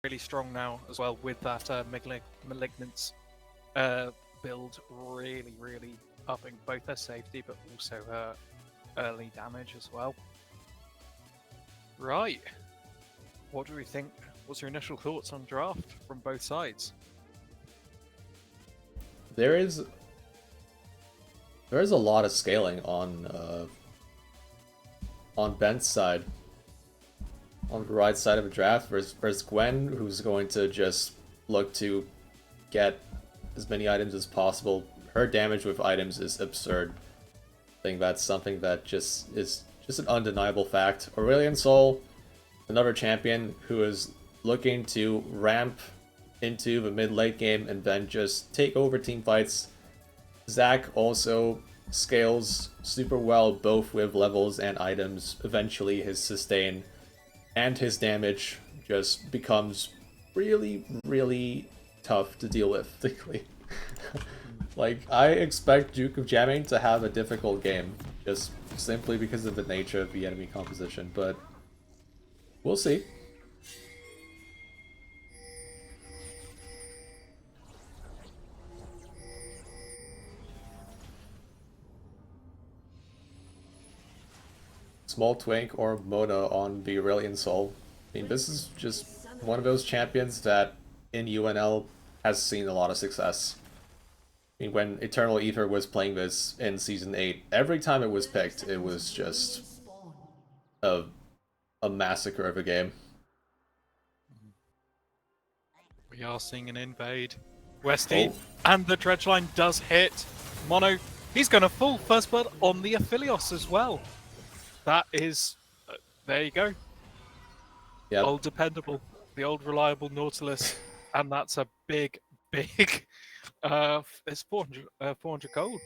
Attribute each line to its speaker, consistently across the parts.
Speaker 1: really strong now as well with that Malignance build really upping both their safety but also her early damage as well. Right. What do we think? What's your initial thoughts on draft from both sides?
Speaker 2: There is a lot of scaling on Ben's side, on the right side of a draft versus Gwen, who's going to just look to get as many items as possible. Her damage with items is absurd. I think that's something that just is just an undeniable fact. Aurelion Sol, another champion who is looking to ramp into the mid-late game and then just take over team fights. Zac also scales super well both with levels and items. Eventually his sustain and his damage just becomes really tough to deal with. Like, I expect Duke of Jamming to have a difficult game, just simply because of the nature of the enemy composition, but we'll see. Small Twink or Mona on the Aurelion Sol. I mean, this is just one of those champions that in UNL has seen a lot of success. I mean, when Eternal Ether was playing this in Season 8, every time it was picked, it was just a massacre of a game.
Speaker 1: We are seeing an invade. Westy, and the dredge line does hit. Mono, he's going to fall first blood on the Aphelios as well. That is, there you go.
Speaker 2: Yep.
Speaker 1: Old dependable, the old reliable Nautilus, and that's a big, it's 400 gold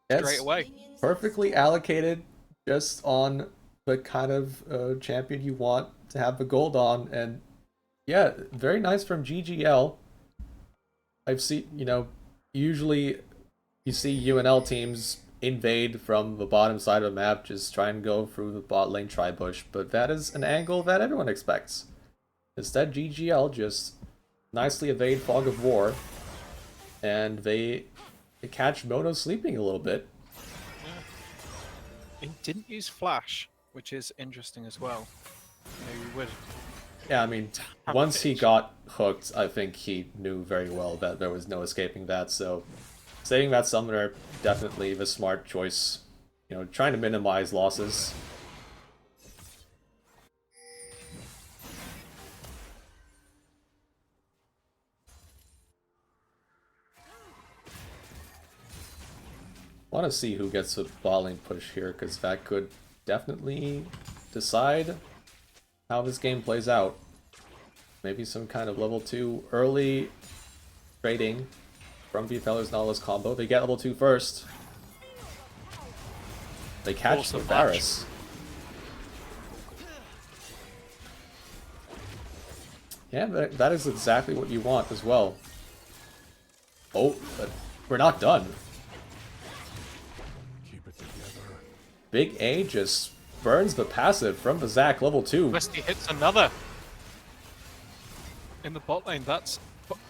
Speaker 1: straight away.
Speaker 2: Perfectly allocated, just on the kind of champion you want to have the gold on, and yeah, very nice from GGL. I've seen, usually you see UNL teams invade from the bottom side of the map, just try and go through the bot lane tri-bush, but that is an angle that everyone expects. Instead, GGL just nicely evade Fog of War, and they catch Mono sleeping a little bit.
Speaker 1: Yeah. He didn't use Flash, which is interesting as well. You would.
Speaker 2: Yeah, I mean, once he got hooked, I think he knew very well that there was no escaping that, so saving that summoner, definitely the smart choice. Trying to minimize losses. Want to see who gets a bot lane push here, because that could definitely decide how this game plays out. Maybe some kind of level 2 early trading from Vfeller's Nautilus combo. They get level 2 first. They catch the Varus. Yeah, that is exactly what you want as well. Oh, but we're not done. Big A just burns the passive from the Zac level 2.
Speaker 1: Westy hits another in the bot lane. That's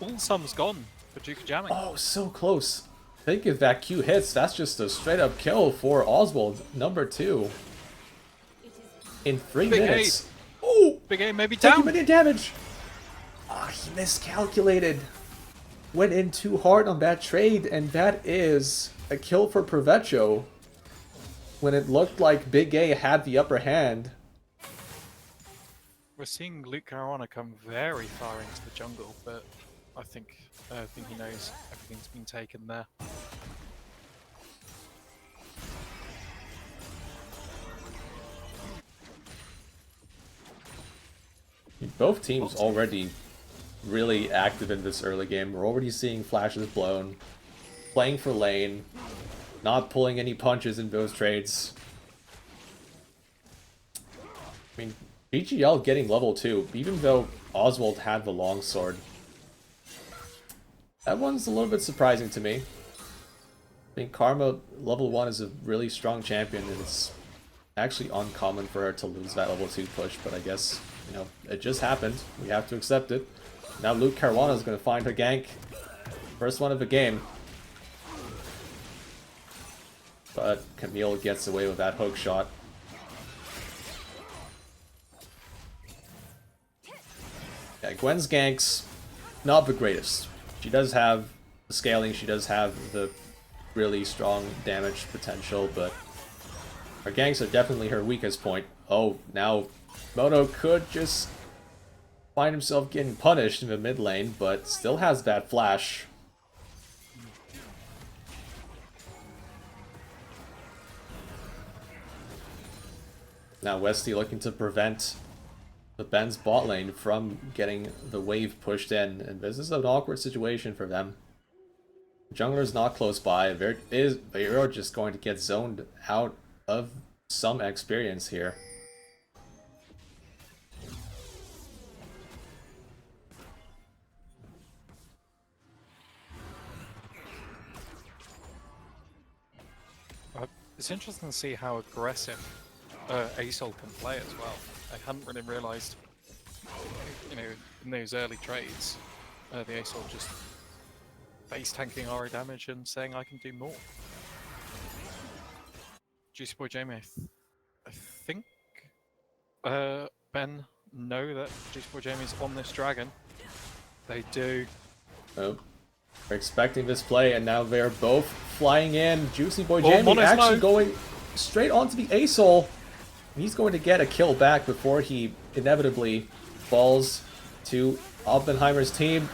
Speaker 1: all sum's gone for Duke of Jamming.
Speaker 2: Oh, so close. I think if that Q hits, that's just a straight up kill for Oswald, number 2. In 3 minutes.
Speaker 1: Oh! Big A maybe down.
Speaker 2: 20 million damage. Ah, he miscalculated. Went in too hard on that trade, and that is a kill for Provecho. When it looked like Big A had the upper hand.
Speaker 1: We're seeing Luke Caruana come very far into the jungle, but I think he knows everything's been taken there.
Speaker 2: Both teams already really active in this early game. We're already seeing flashes blown, playing for lane, not pulling any punches in those trades. I mean, BGL getting level 2, even though Oswald had the longsword. That one's a little bit surprising to me. I mean, Karma level 1 is a really strong champion, and it's actually uncommon for her to lose that level 2 push, but I guess you know, it just happened. We have to accept it. Now Luke Caruana is going to find her gank. First one of the game. But Camille gets away with that hook shot. Yeah, Gwen's ganks, not the greatest. She does have the scaling, she does have the really strong damage potential, but her ganks are definitely her weakest point. Oh, now Mono could just find himself getting punished in the mid lane, but still has that flash. Now Westy looking to prevent the Ben's bot lane from getting the wave pushed in, and this is an awkward situation for them. Jungler's not close by. They are just going to get zoned out of some experience here.
Speaker 1: It's interesting to see how aggressive ASOL can play as well. I hadn't really realised, you know, in those early trades, the ASOL just base tanking RA damage and saying I can do more. Juicy Boy Jamie, I think Ben know that Juicy Boy Jamie's on this dragon. They do.
Speaker 2: Oh. They're expecting this play, and now they're both flying in. Juicy Boy Jamie actually going straight onto the ASOL. He's going to get a kill back before he inevitably falls to Oppenheimer's team.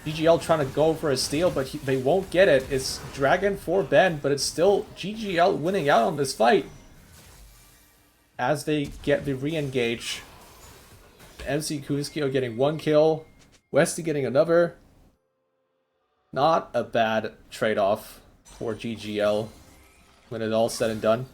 Speaker 2: GGL trying to go for a steal, but they won't get it. It's Dragon for Ben, but it's still GGL winning out on this fight. As they get the re-engage. MC Kuzkio getting one kill. Westy getting another. Not a bad trade-off for GGL when it's all said and done.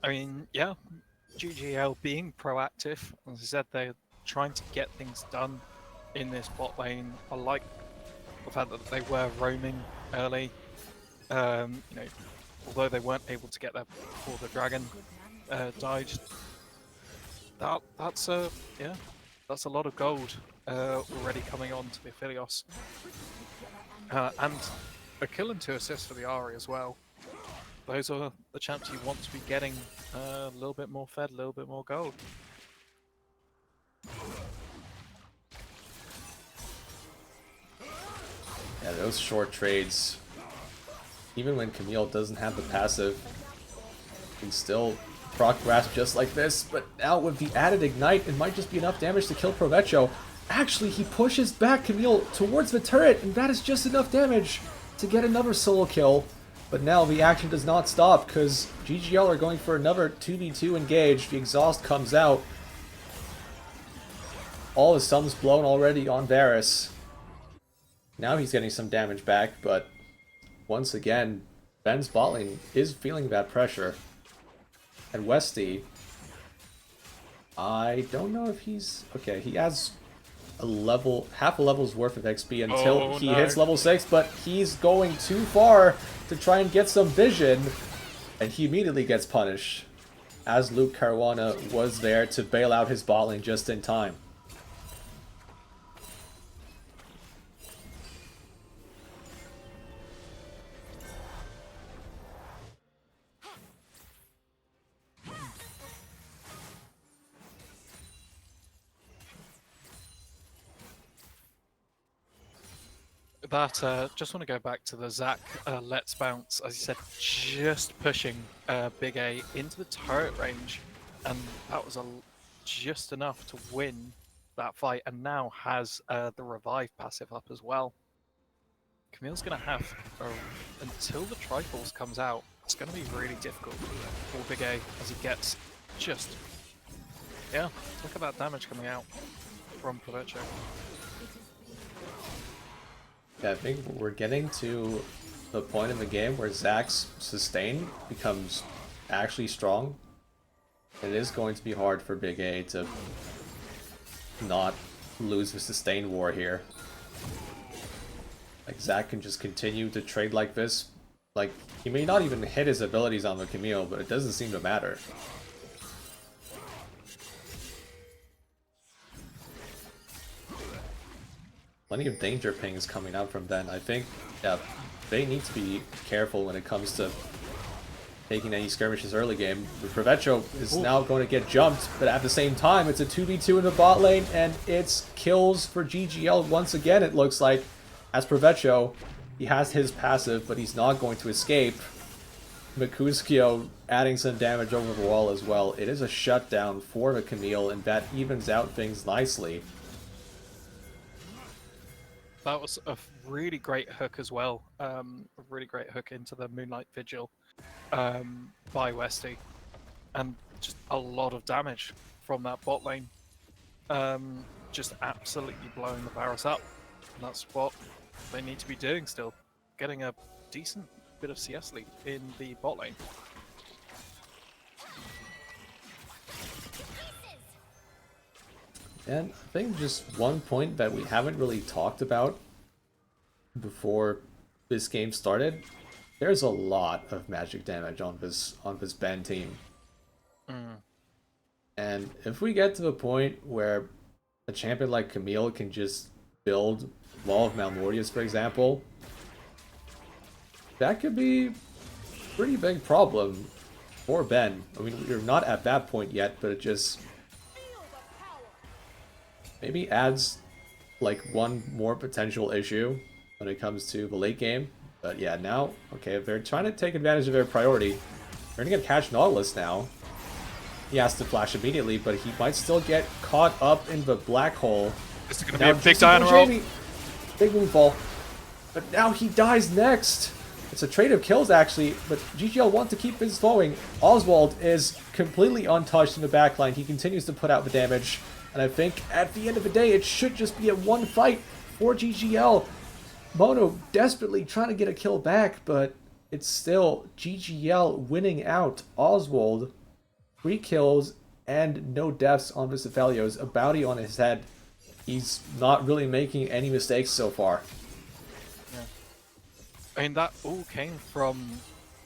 Speaker 1: I mean, yeah, GGL being proactive. As I said, they're trying to get things done in this bot lane. I like the fact that they were roaming early. You know, although they weren't able to get there before the dragon died. That's a lot of gold already coming on to the Aphelios. And a kill and 2 assists for the Ahri as well. Those are the champs you want to be getting a little bit more fed, a little bit more gold.
Speaker 2: Yeah, those short trades, even when Camille doesn't have the passive, can still proc grasp just like this, but now with the added ignite, it might just be enough damage to kill Provecho. Actually, he pushes back Camille towards the turret, and that is just enough damage to get another solo kill. But now the action does not stop, because GGL are going for another 2v2 engage. The exhaust comes out. All the sun's blown already on Varus. Now he's getting some damage back, but once again, Ben's bot lane is feeling that pressure. And Westy, I don't know if he's... Okay, he has a level, half a level's worth of XP until he hits level 6, but he's going too far to try and get some vision, and he immediately gets punished, as Luke Caruana was there to bail out his bot lane just in time.
Speaker 1: That, just want to go back to the Zac Let's Bounce, as you said, just pushing Big A into the turret range, and that was just enough to win that fight, and now has the revive passive up as well. Camille's going to have, until the Triforce comes out, it's going to be really difficult for Big A as he gets just, yeah, look at that damage coming out from Provecho.
Speaker 2: Yeah, I think we're getting to the point in the game where Zac's sustain becomes actually strong. It is going to be hard for Big A to not lose the sustain war here. Like, Zach can just continue to trade like this. Like, he may not even hit his abilities on the Camille, but it doesn't seem to matter. Plenty of danger pings coming out from Ben. I think, yeah, they need to be careful when it comes to taking any skirmishes early game. The Provecho is now going to get jumped, but at the same time, it's a 2v2 in the bot lane, and it's kills for GGL once again, it looks like. As Provecho, he has his passive, but he's not going to escape. Mercutio adding some damage over the wall as well. It is a shutdown for the Camille, and that evens out things nicely.
Speaker 1: That was a really great hook as well. A really great hook into the Moonlight Vigil by Westy. And just a lot of damage from that bot lane. Just absolutely blowing the Varus up. And that's what they need to be doing still. Getting a decent bit of CS lead in the bot lane.
Speaker 2: And I think just one point that we haven't really talked about before this game started, there's a lot of magic damage on this Ben team. And if we get to the point where a champion like Camille can just build Wall of Malmortius, for example, that could be a pretty big problem for Ben. I mean, we're not at that point yet, but it just maybe adds like one more potential issue when it comes to the late game. But yeah, now, okay, if they're trying to take advantage of their priority, they're gonna catch Nautilus now. He has to flash immediately, but he might still get caught up in the black hole.
Speaker 1: This is gonna be a big Diana roll.
Speaker 2: Big moonfall. But now he dies next. It's a trade of kills, actually, but GGL want to keep things flowing. Oswald is completely untouched in the backline. He continues to put out the damage. And I think at the end of the day, it should just be a one fight for GGL. Mono desperately trying to get a kill back, but it's still GGL winning out. Oswald, 3 kills and no deaths on Visifelios, a bounty on his head. He's not really making any mistakes so far.
Speaker 1: Yeah. I mean, that all came from,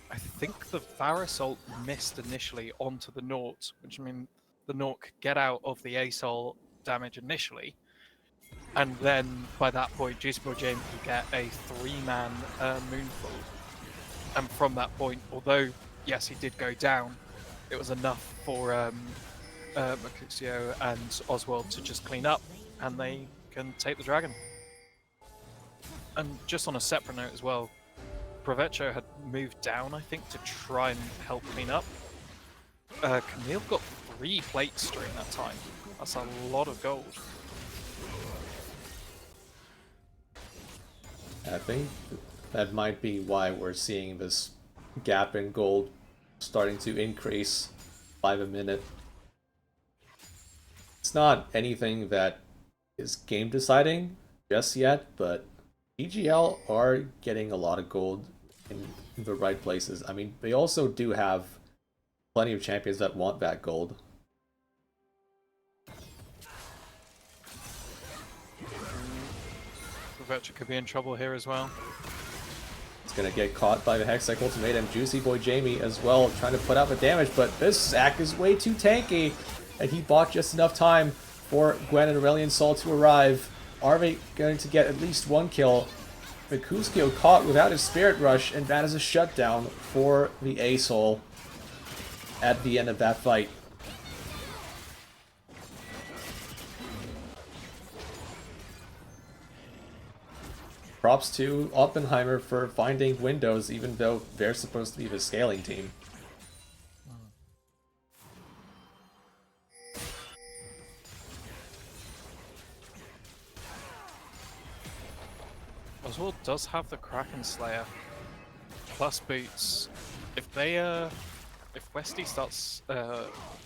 Speaker 1: I think the Varus ult missed initially onto the Naught, which I mean, the Naught could get out of the ASOL damage initially, and then by that point, Juicy Boy Jamie could get a 3-man Moonfall. And from that point, although, yes, he did go down, it was enough for Mercutio and Oswald to just clean up, and they can take the dragon. And just on a separate note as well, Provecho had moved down, I think, to try and help clean up. Camille got 3 plates during that time. That's a lot of gold.
Speaker 2: I think that might be why we're seeing this gap in gold starting to increase by the minute. It's not anything that is game deciding just yet, but EGL are getting a lot of gold in the right places. I mean, they also do have plenty of champions that want that gold.
Speaker 1: Provecho could be in trouble here as well.
Speaker 2: It's gonna get caught by the Hextech Ultimatum. Juicy Boy Jamie as well, trying to put out the damage, but this Zac is way too tanky, and he bought just enough time for Gwen and Aurelion Sol to arrive. Are they going to get at least 1 kill? Mercutio caught without his Spirit Rush, and that is a shutdown for the ASOL at the end of that fight. Props to Opbenheimer for finding windows, even though they're supposed to be the scaling team.
Speaker 1: Oswald does have the Kraken Slayer plus boots. If they if Westy starts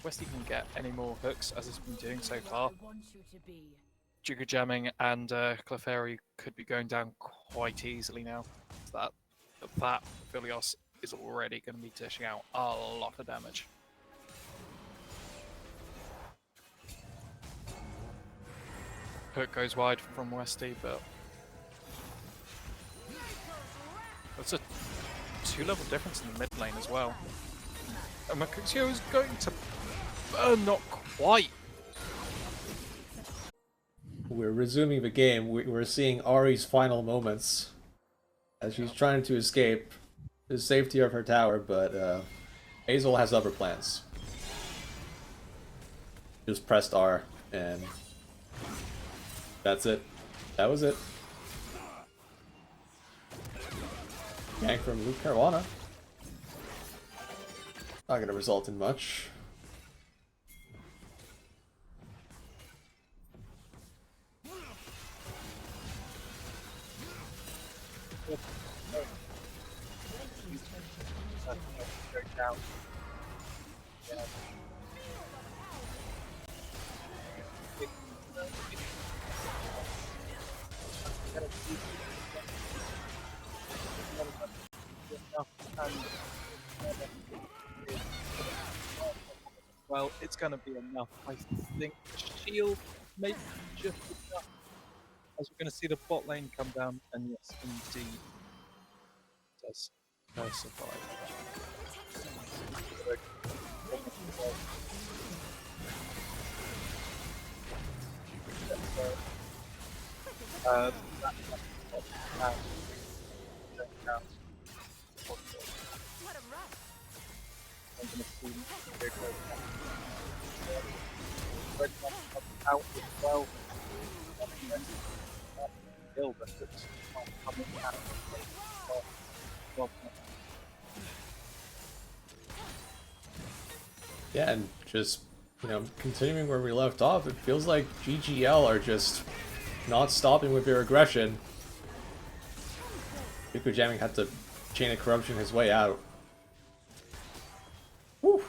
Speaker 1: Westy can get any more hooks as it's been doing so far, Juka jamming and Clefairy could be going down quite easily now. That Philios is already going to be dishing out a lot of damage. Hook goes wide from Westy, but That's a 2-level difference in the mid lane as well. And Mercutio is going to burn, not quite.
Speaker 2: We're resuming the game. We're seeing Ari's final moments as she's trying to escape the safety of her tower, but Hazel has other plans. Just pressed R, and that's it. That was it. Gank from Luke Caruana. Not gonna result in much.
Speaker 1: Well, it's going to be enough. I think shield may be just enough. As we're going to see the bot lane come down, and yes, indeed, does survive. I'm going to see red one come out as well. Kill, but it's not coming out.
Speaker 2: Yeah, and just, continuing where we left off, it feels like GGL are just not stopping with their aggression. Yuko Jamming had to chain of corruption his way out. Whew.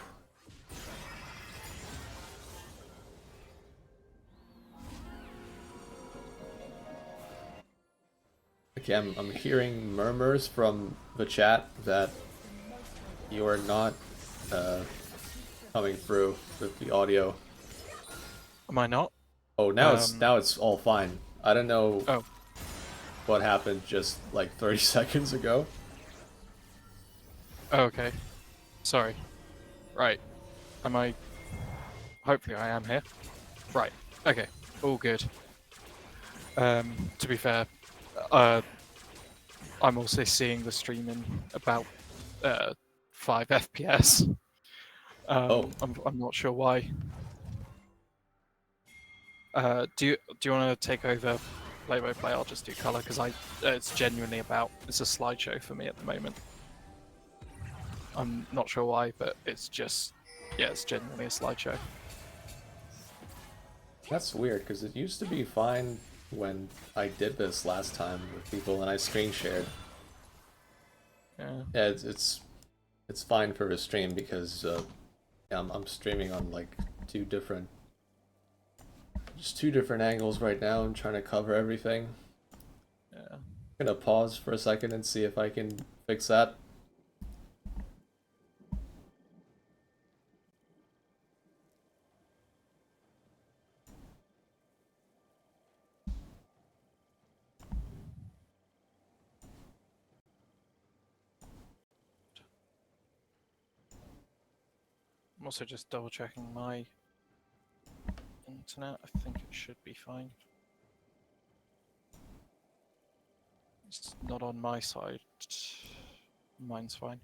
Speaker 2: Okay, I'm hearing murmurs from the chat that you are not coming through with the audio.
Speaker 1: Am I not?
Speaker 2: Oh, now it's all fine. I don't know
Speaker 1: Oh.
Speaker 2: what happened just like 30 seconds ago.
Speaker 1: Oh, okay. Sorry. Right. Am I... Hopefully I am here. Right. Okay. All good. To be fair, I'm also seeing the stream in about 5 FPS. I'm not sure why. Do you want to take over play-by-play? I'll just do color because it's genuinely it's a slideshow for me at the moment. I'm not sure why, but it's just it's genuinely a slideshow.
Speaker 2: That's weird because it used to be fine when I did this last time with people and I screen shared.
Speaker 1: Yeah.
Speaker 2: Yeah, it's fine for a stream because I'm streaming on like two different angles right now. I'm trying to cover everything.
Speaker 1: Yeah.
Speaker 2: I'm gonna pause for a second and see if I can fix that.
Speaker 1: I'm also just double checking my internet. I think it should be fine. It's not on my side. Mine's fine.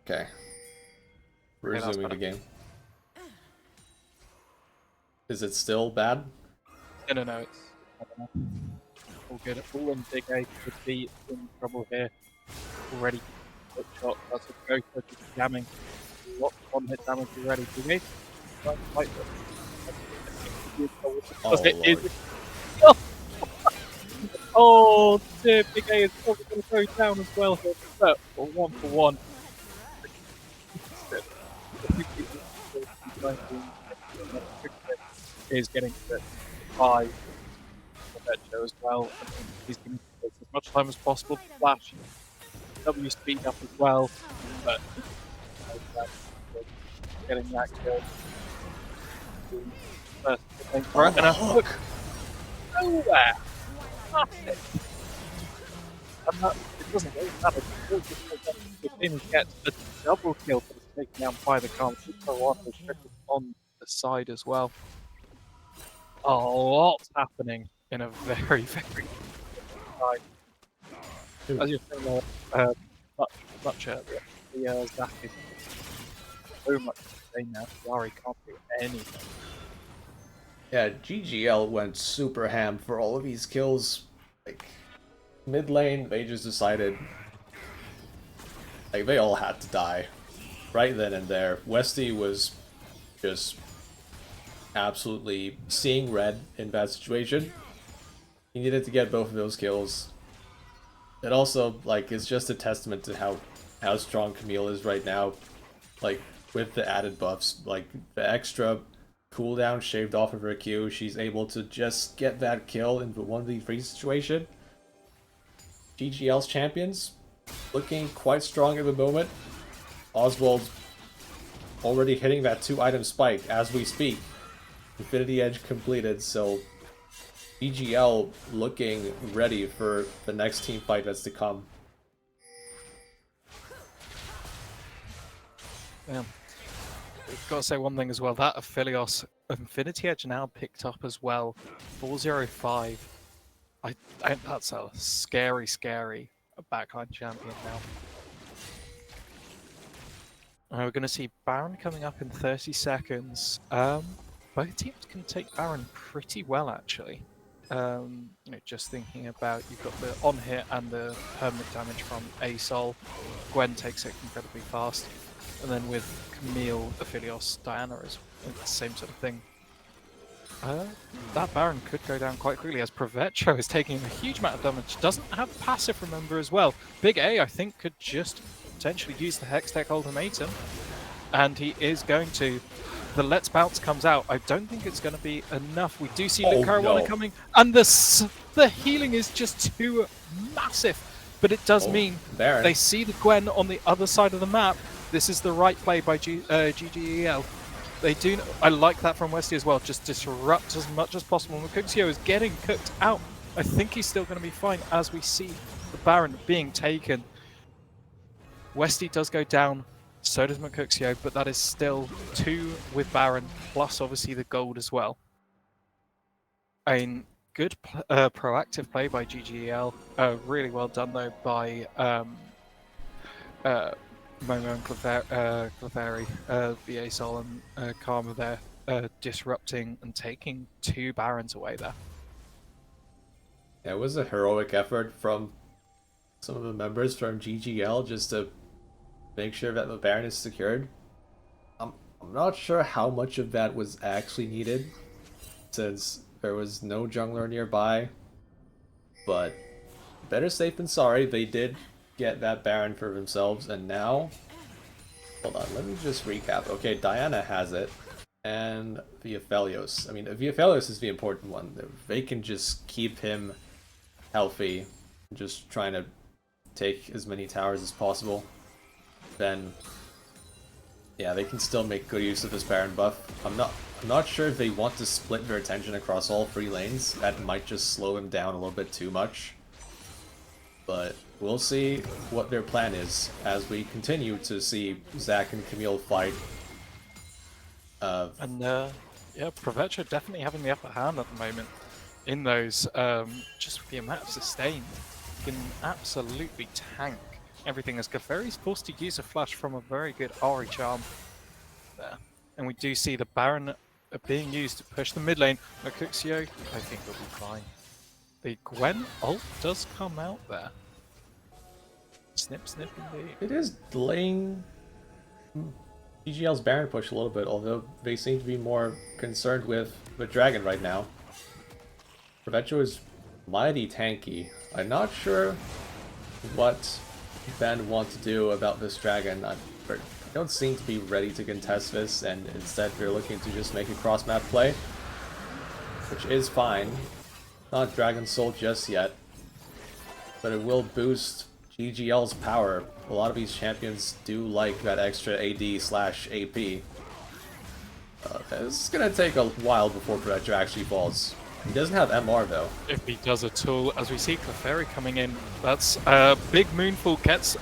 Speaker 2: Okay. Resuming the game. Is it still bad?
Speaker 1: No, it's... I don't know. All good. All in big A could be in trouble here. Already quick shot. That's a go for jamming. Lots of one-hit damage already. Big A. Oh dear, Big A is probably going to go down as well here. But 1-for-1. Is getting to 5 for that show as well. I think he's going to take as much time as possible to flash. W speed up as well, but getting that kill. First, right, and a hook. nowhere. Nothing. And that, it doesn't really matter. The team gets a double kill for the taken down by the Karma. On the side as well. A lot's happening in a very, very time. As you're saying, much earlier, the Zach is so much insane now. Yari can't do anything.
Speaker 2: Yeah, GGL went super ham for all of these kills. Like, mid lane, they just decided, like, they all had to die right then and there. Westy was just absolutely seeing red in that situation. He needed to get both of those kills. It also, like, it's just a testament to how strong Camille is right now. Like, with the added buffs, like, the extra cooldown shaved off of her Q, she's able to just get that kill in the 1v3 situation. GGL's champions looking quite strong at the moment. Oswald already hitting that 2-item spike as we speak. Infinity Edge completed, so GGL looking ready for the next team fight that's to come.
Speaker 1: Yeah. We've got to say one thing as well, that Aphelios Infinity Edge now picked up as well. 405. I that's a scary backline champion now. We're going to see Baron coming up in 30 seconds. Both teams can take Baron pretty well, actually. Just thinking about, you've got the on-hit and the permanent damage from Asol. Gwen takes it incredibly fast. And then with Camille, Aphelios, Diana is the same sort of thing. That Baron could go down quite quickly as Provetro is taking a huge amount of damage. Doesn't have passive, remember, as well. Big A, I think, could just potentially use the Hextech Ultimatum. And he is going to. The Let's Bounce comes out. I don't think it's going to be enough. We do see Luke Caruana coming. And the healing is just too massive. But it does mean
Speaker 2: Baron.
Speaker 1: They see the Gwen on the other side of the map. This is the right play by GGEL. They do. I like that from Westy as well. Just disrupt as much as possible. Mercutio is getting cooked out. I think he's still going to be fine as we see the Baron being taken. Westy does go down. So does Mercutio, but that is still 2 with Baron, plus obviously the gold as well. I mean, good proactive play by GGEL. Really well done though by Momo and Clefairy, Asol and Karma there, disrupting and taking 2 Barons away there.
Speaker 2: Yeah, it was a heroic effort from some of the members from GGL just to make sure that the Baron is secured. I'm not sure how much of that was actually needed, since there was no jungler nearby, but better safe than sorry. They did get that Baron for themselves, and now, hold on, let me just recap. Okay, Diana has it, and the Aphelios. I mean, the Aphelios is the important one. They can just keep him healthy, just trying to take as many towers as possible. Then, yeah, they can still make good use of this Baron buff. I'm not sure if they want to split their attention across all 3 lanes. That might just slow them down a little bit too much. But we'll see what their plan is as we continue to see Zach and Camille fight.
Speaker 1: Yeah, Provetro definitely having the upper hand at the moment in those. Just with the amount of sustain, he can absolutely tank everything as Clefairy's forced to use a flash from a very good Ori charm there. And we do see the Baron being used to push the mid lane. Mercutio, I think, will be fine. The Gwen ult does come out there. Snip, snip indeed.
Speaker 2: It is delaying GGL's Baron push a little bit, although they seem to be more concerned with the Dragon right now. Provetro is mighty tanky. I'm not sure what Ben want to do about this Dragon. They don't seem to be ready to contest this, and instead they're looking to just make a cross-map play, which is fine. Not Dragon Soul just yet, but it will boost GGL's power. A lot of these champions do like that extra AD/AP. This is gonna take a while before Provetro actually falls. He doesn't have MR though.
Speaker 1: If he does at all, as we see Clefairy coming in, that's big Moonfall gets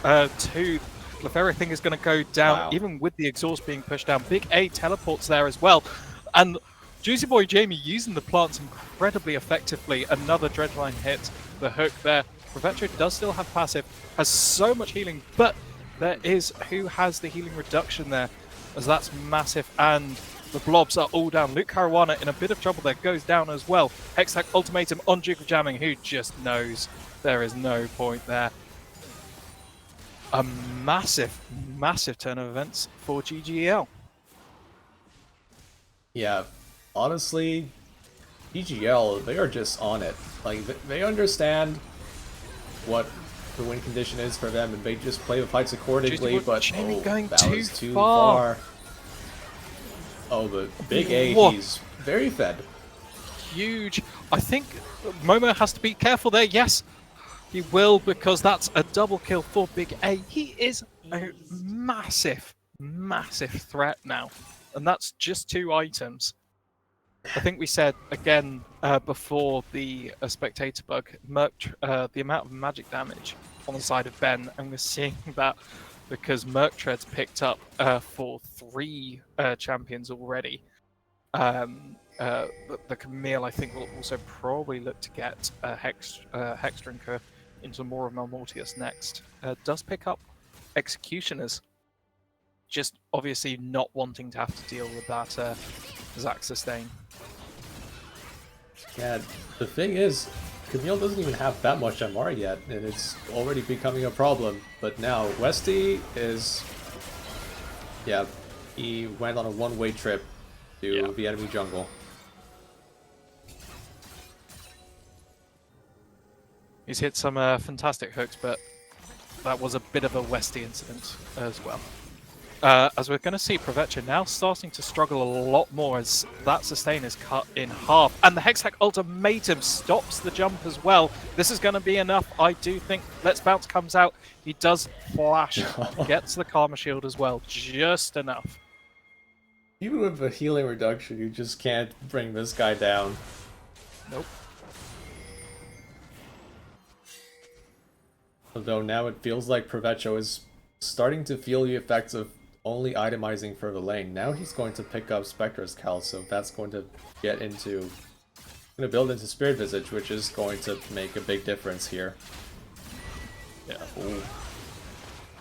Speaker 1: two. Clefairy, I think, is going to go down,
Speaker 2: Wow.
Speaker 1: even with the exhaust being pushed down. Big A teleports there as well. And Juicy Boy Jamie using the plants incredibly effectively. Another Dredgeline hit the hook there. Provetro does still have passive, has so much healing, but there is who has the healing reduction there, as that's massive, and the blobs are all down. Luke Caruana in a bit of trouble there, goes down as well. Hextech ultimatum on Duke of Jamming, who just knows there is no point there. A massive, massive turn of events for GGL.
Speaker 2: Yeah, honestly, PGL, they are just on it. Like, they understand what the win condition is for them, and they just play the fights accordingly, but
Speaker 1: Jamie going
Speaker 2: that
Speaker 1: too
Speaker 2: was too
Speaker 1: far.
Speaker 2: far. Oh, the big A,
Speaker 1: Whoa.
Speaker 2: he's very fed.
Speaker 1: Huge. I think Momo has to be careful there. Yes, he will, because that's a double kill for Big A. He is a massive, massive threat now. And that's just 2 items. I think we said, again, before the spectator bug, the amount of magic damage on the side of Ben, and we're seeing that because Merktread's picked up for 3 champions already. The Camille, I think, will also probably look to get Hexdrinker into more of Malmortius next. Does pick up Executioners, just obviously not wanting to have to deal with that Zac sustain.
Speaker 2: Yeah, the thing is, Camille doesn't even have that much MR yet, and it's already becoming a problem. But now, Westy is... Yeah, he went on a one-way trip to the enemy jungle.
Speaker 1: He's hit some fantastic hooks, but that was a bit of a Westy incident as well. As we're going to see, Provetro now starting to struggle a lot more as that sustain is cut in half. And the Hextech ultimatum stops the jump as well. This is going to be enough, I do think. Let's Bounce comes out. He does flash, gets the Karma Shield as well. Just enough.
Speaker 2: Even with the healing reduction, you just can't bring this guy down.
Speaker 1: Nope.
Speaker 2: Although now it feels like Provetro is starting to feel the effects of only itemizing for the lane. Now he's going to pick up Spectre's Cal, so that's going to get into... going to build into Spirit Visage, which is going to make a big difference here.
Speaker 1: Yeah.
Speaker 2: Ooh.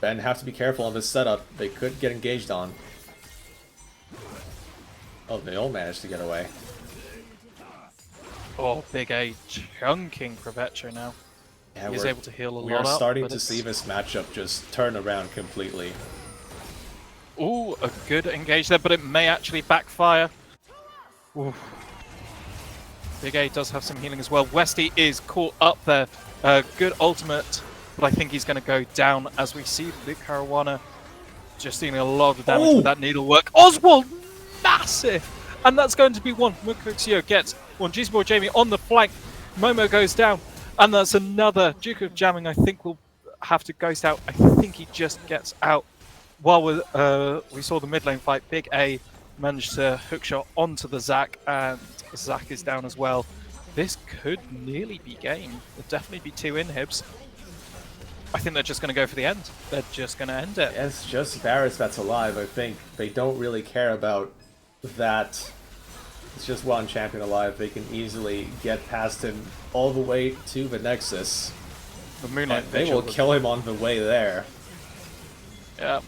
Speaker 2: Ben have to be careful on this setup. They could get engaged on. Oh, they all managed to get away.
Speaker 1: Oh, Big A chunking Provetro now.
Speaker 2: Yeah,
Speaker 1: He's able to heal a lot.
Speaker 2: We are starting
Speaker 1: up,
Speaker 2: to see this matchup just turn around completely.
Speaker 1: Ooh, a good engage there, but it may actually backfire. Ooh. Big A does have some healing as well. Westy is caught up there. Good ultimate, but I think he's going to go down as we see Luke Caruana just dealing a lot of damage with that needlework. Oswald, massive! And that's going to be one. Mukuxio gets one. Juicy Boy Jamie on the flank. Momo goes down. And that's another. Duke of Jamming, I think, will have to ghost out. I think he just gets out. While we saw the mid lane fight, Big A managed to hookshot onto the Zac, and Zac is down as well. This could nearly be game. There'll definitely be 2 inhibs. I think they're just going to go for the end. They're just going to end it.
Speaker 2: It's just Varus that's alive, I think. They don't really care about that. It's just one champion alive. They can easily get past him all the way to the Nexus.
Speaker 1: The Moonlight
Speaker 2: and they will kill him on the way there.
Speaker 1: Yeah.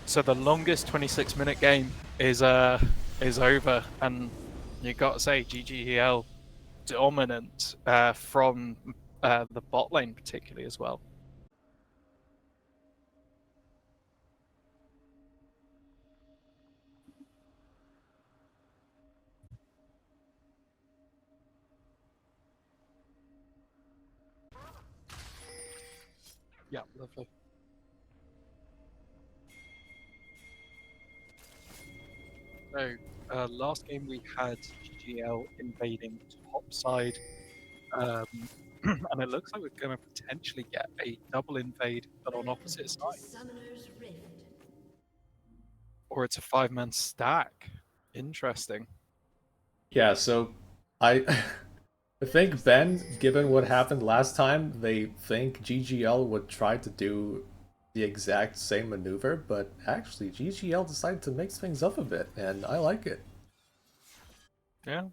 Speaker 1: So the longest 26-minute game is over, and you got to say GGL dominant from the bot lane particularly as well. Yeah, lovely. So, last game we had GGL invading topside, and it looks like we're going to potentially get a double invade, but on opposite side. Or it's a 5-man stack. Interesting.
Speaker 2: Yeah, so I I think Ben, given what happened last time, they think GGL would try to do the exact same maneuver, but actually GGL decided to mix things up a bit, and I like it.
Speaker 1: Yeah,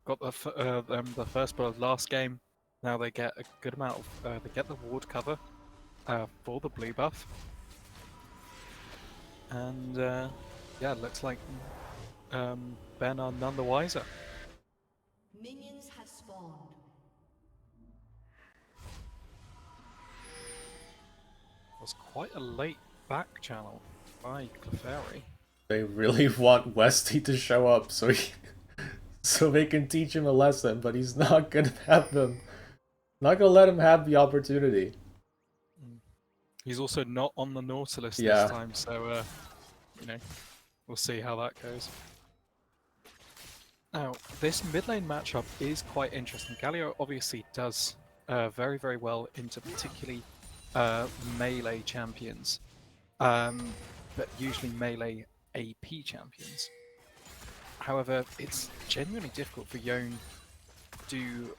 Speaker 1: got the first blood last game. Now they get a good amount of they get the ward cover for the blue buff, and yeah, it looks like Ben are none the wiser.
Speaker 3: Minions have spawned.
Speaker 1: It was quite a late back channel by Clefairy.
Speaker 2: They really want Westy to show up so they can teach him a lesson, but he's not gonna have them. Not gonna let him have the opportunity.
Speaker 1: He's also not on the Nautilus
Speaker 2: Yeah.
Speaker 1: this time, so you know, we'll see how that goes. Now, this mid lane matchup is quite interesting. Galio obviously does very, very well into particularly melee champions, but usually melee AP champions. However, it's genuinely difficult for Yone to do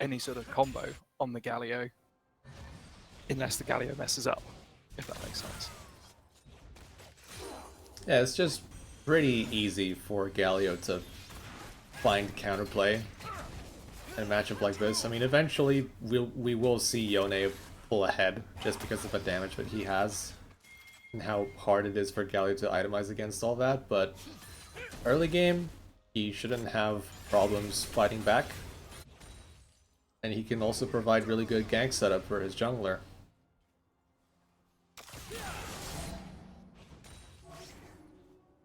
Speaker 1: any sort of combo on the Galio unless the Galio messes up, if that makes sense.
Speaker 2: Yeah, it's just pretty easy for Galio to find counterplay in a matchup like this. I mean, eventually we will see Yone pull ahead just because of the damage that he has and how hard it is for Galio to itemize against all that, but early game, he shouldn't have problems fighting back. And he can also provide really good gank setup for his jungler.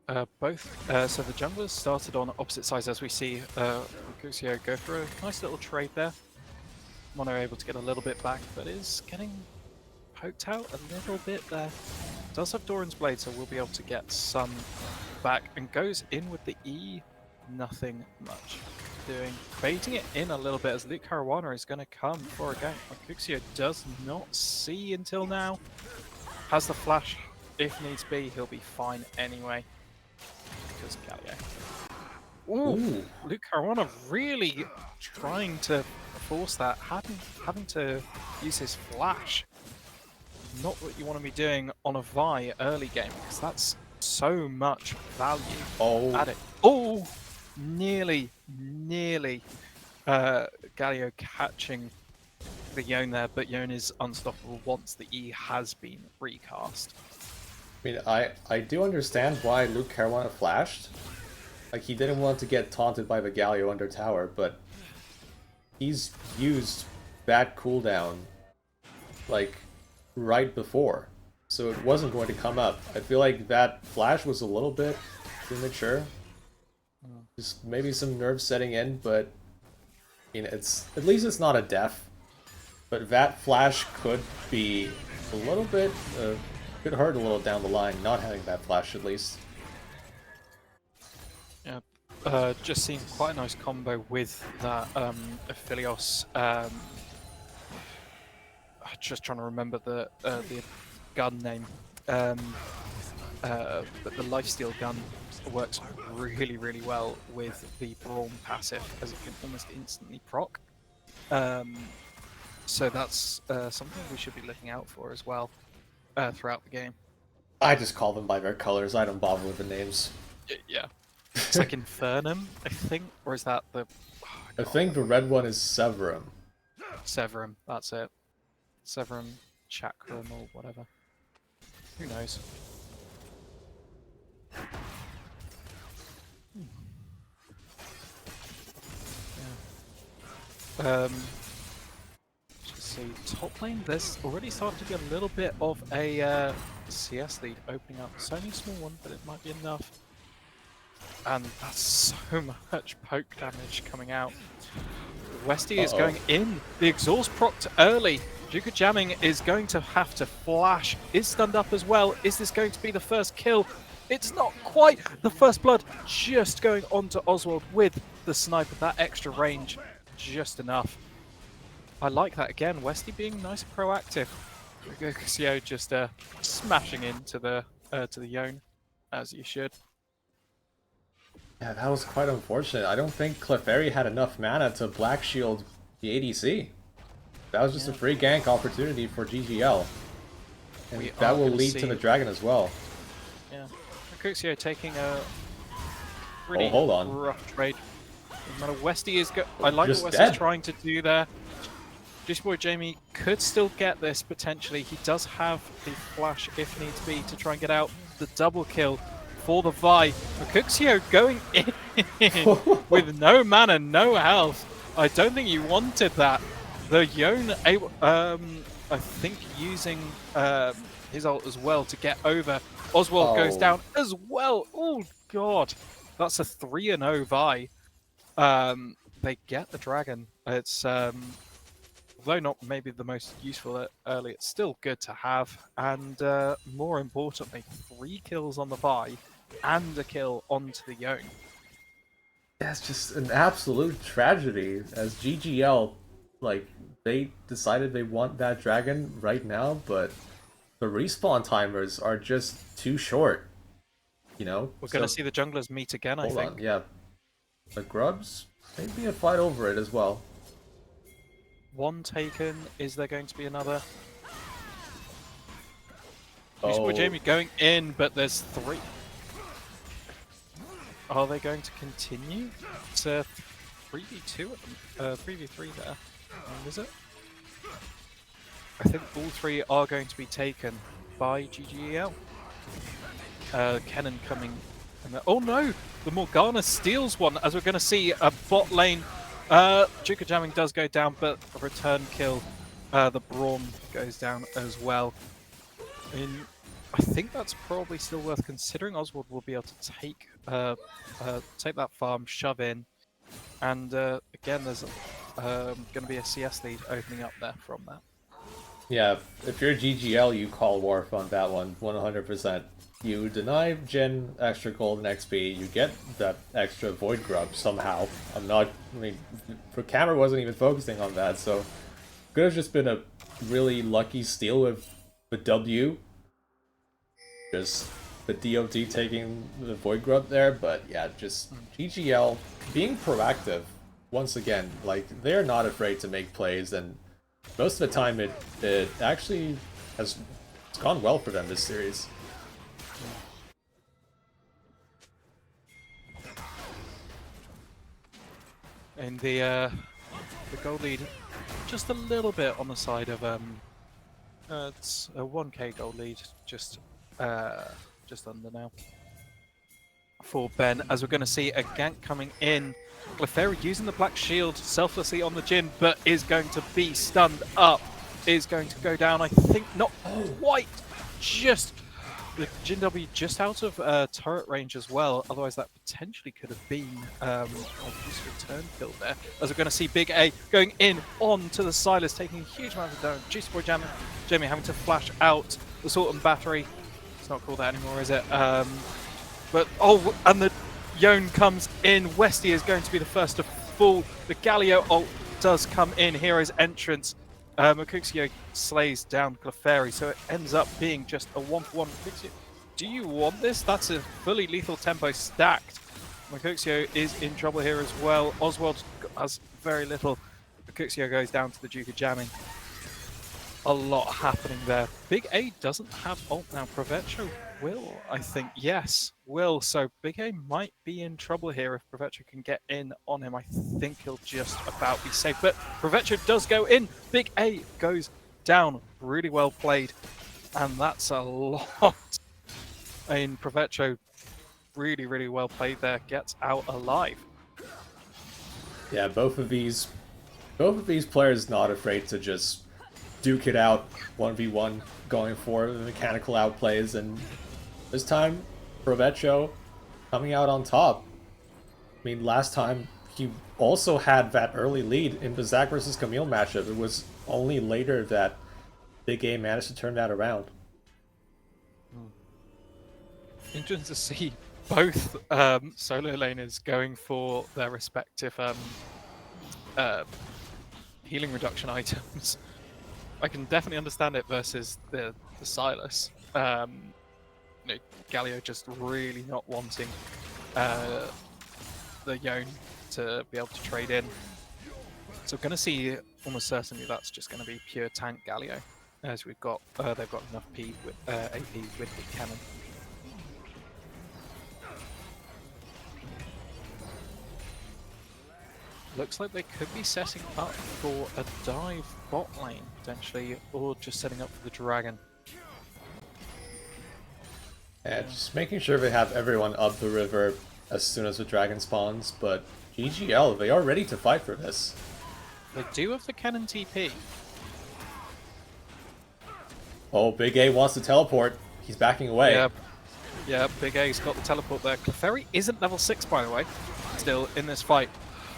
Speaker 1: So the junglers started on opposite sides as we see Mercutio go for a nice little trade there. Mono able to get a little bit back, but is getting poked out a little bit there. Does have Doran's Blade, so we'll be able to get some back, and goes in with the E. Nothing much doing. Baiting it in a little bit as Luke Caruana is going to come for a gank. Mercutio does not see until now. Has the flash if needs be, he'll be fine anyway. Because Galio. Ooh, Luke Caruana really trying to force that, having to use his flash. Not what you want to be doing on a Vi early game, because that's so much value at it. Oh, nearly Galio catching the Yone there, but Yone is unstoppable once the E has been recast.
Speaker 2: I mean, I do understand why Luke Caruana flashed. Like, he didn't want to get taunted by the Galio under tower, but he's used that cooldown, like, right before, so it wasn't going to come up. I feel like that flash was a little bit premature. Just maybe some nerves setting in, but I mean, at least it's not a death. But that flash could be a little bit, could hurt a little down the line, not having that flash at least.
Speaker 1: Yeah, just seeing quite a nice combo with that Aphelios. Just trying to remember the gun name. But the lifesteal gun works really, really well with the Braum passive, as it can almost instantly proc. So that's something we should be looking out for as well throughout the game.
Speaker 2: I just call them by their colors. I don't bother with the names.
Speaker 1: Yeah, it's like Infernum, I think, or is that the?
Speaker 2: I think the red one is Severum.
Speaker 1: Severum, that's it. Severum, Chakram, or whatever. Who knows? Yeah. Let's see. Top lane, there's already started to be a little bit of a CS lead opening up. It's only a small one, but it might be enough. And that's so much poke damage coming out. Westy is going in. The exhaust procced early. Juka Jamming is going to have to flash. Is stunned up as well. Is this going to be the first kill? It's not quite. The first blood just going on to Oswald with the sniper. That extra range, just enough. I like that again. Westy being nice and proactive. Mercutio just smashing into the Yone, as you should.
Speaker 2: Yeah, that was quite unfortunate. I don't think Clefairy had enough mana to Black Shield the ADC. That was just a free gank opportunity for GGL. And
Speaker 1: We
Speaker 2: that
Speaker 1: are
Speaker 2: will
Speaker 1: gonna
Speaker 2: lead to
Speaker 1: see-
Speaker 2: the dragon as well.
Speaker 1: Yeah. Mercutio taking a
Speaker 2: Oh,
Speaker 1: pretty
Speaker 2: hold on.
Speaker 1: rough trade. No matter Westy is I like
Speaker 2: Just
Speaker 1: what Westy's
Speaker 2: dead.
Speaker 1: trying to do there. Juicy Boy Jamie could still get this potentially. He does have the flash if needs be to try and get out the double kill for the Vi. Mercutio going in with no mana, no health. I don't think you wanted that. The Yone, I think, using his ult as well to get over. Oswald goes
Speaker 2: Oh.
Speaker 1: down as well. Oh god, that's a 3-0 Vi. They get the dragon. It's although not maybe the most useful early, it's still good to have. And more importantly, 3 kills on the Vi and a kill onto the Yone.
Speaker 2: That's just an absolute tragedy. As GGL, like, they decided they want that dragon right now, but the respawn timers are just too short. You know?
Speaker 1: We're going to see the junglers meet again, I
Speaker 2: Hold
Speaker 1: think.
Speaker 2: on, yeah. The Grubs, maybe a fight over it as well.
Speaker 1: One taken. Is there going to be another?
Speaker 2: Oh.
Speaker 1: Jamie going in, but there's 3. Are they going to continue? It's a 3v2 at them. 3v3 there. Is it? I think all 3 are going to be taken by GGEL. Kennen coming. Oh no! The Morgana steals one, as we're going to see a bot lane. Juka jamming does go down, but a return kill. The Braum goes down as well. I think that's probably still worth considering. Oswald will be able to take that farm, shove in, and again, there's going to be a CS lead opening up there from that.
Speaker 2: Yeah, if you're GGL, you call Warf on that one, 100%. You deny Jhin extra gold and XP, you get that extra Void Grub somehow. I mean, for camera wasn't even focusing on that, so could have just been a really lucky steal with the W. Just the DOD taking the Void Grub there, but yeah, just GGL being proactive. Once again, like, they're not afraid to make plays, and most of the time it actually it's gone well for them this series.
Speaker 1: And the gold lead, just a little bit on the side of it's a 1k gold lead, just under now for Ben, as we're going to see a gank coming in. Clefairy using the black shield selflessly on the Jhin, but is going to be stunned up. Is going to go down, I think, not quite. Just the Jhin W just out of turret range as well. Otherwise, that potentially could have been a useful turn kill there. As we're going to see Big A going in on to the Silas, taking a huge amount of damage. Juicy Boy Jamie having to flash out the Salt and Battery. It's not called that anymore, is it? But oh, and the Yone comes in. Westy is going to be the first to fall. The Galio ult does come in. Hero's entrance. Mercutio slays down Clefairy, so it ends up being just a 1-for-1. Mercutio, do you want this? That's a fully lethal tempo stacked. Mercutio is in trouble here as well. Oswald has very little. Mercutio goes down to the Duke of Jamming. A lot happening there. Big A doesn't have ult now. Provetro will, I think. Yes, will. So Big A might be in trouble here if Provetro can get in on him. I think he'll just about be safe. But Provetro does go in. Big A goes down. Really well played. And that's a lot. In Provetro, really, really well played there. Gets out alive.
Speaker 2: Yeah, both of these players not afraid to just duke it out 1v1, going for the mechanical outplays, and this time Provetro coming out on top. I mean, last time he also had that early lead in the Zac versus Camille matchup. It was only later that Big A managed to turn that around.
Speaker 1: Interesting to see both solo laners going for their respective healing reduction items. I can definitely understand it versus the Silas. Galio just really not wanting the Yone to be able to trade in. So we're going to see almost certainly that's just going to be pure tank Galio, as we've got they've got enough AP with the cannon. Looks like they could be setting up for a dive bot lane potentially, or just setting up for the dragon.
Speaker 2: Yeah, just making sure they have everyone up the river as soon as the dragon spawns, but GGL, they are ready to fight for this.
Speaker 1: They do have the cannon TP.
Speaker 2: Oh, Big A wants to teleport. He's backing away.
Speaker 1: Yeah, Big A's got the teleport there. Clefairy isn't level 6, by the way, still in this fight.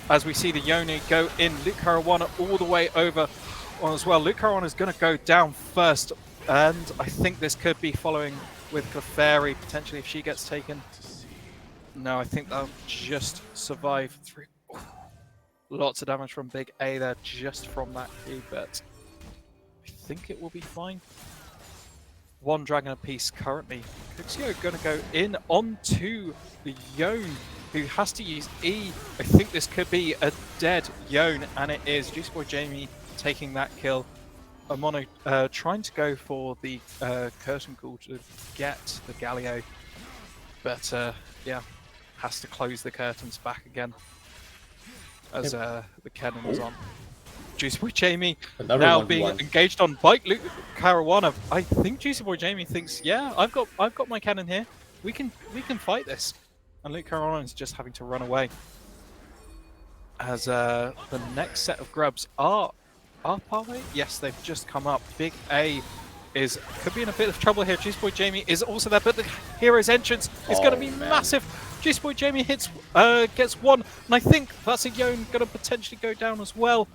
Speaker 1: As we see the Yone go in, Luke Caruana all the way over as well. Luke Caruana is going to go down first, and I think this could be following with Clefairy, potentially if she gets taken. No, I think they'll just survive through. Lots of damage from Big A there just from that key, but I think it will be fine. One dragon apiece currently. Kuxio going to go in onto the Yone, who has to use E. I think this could be a dead Yone, and it is. Juicy Boy Jamie taking that kill. Mono trying to go for the curtain call to get the Galio, but yeah, has to close the curtains back again as the cannon is on. Juicy Boy Jamie now being engaged on Bike Luke Caruana. I think Juicy Boy Jamie thinks, yeah, I've got my cannon here. We can fight this. And Luke Caruana is just having to run away. As the next set of grubs are up our way? Yes, they've just come up. Big A could be in a bit of trouble here. Juicy Boy Jamie is also there, but the hero's entrance is going to be massive. Juicy Boy Jamie gets one, and I think that's a Yone going to potentially go down as well.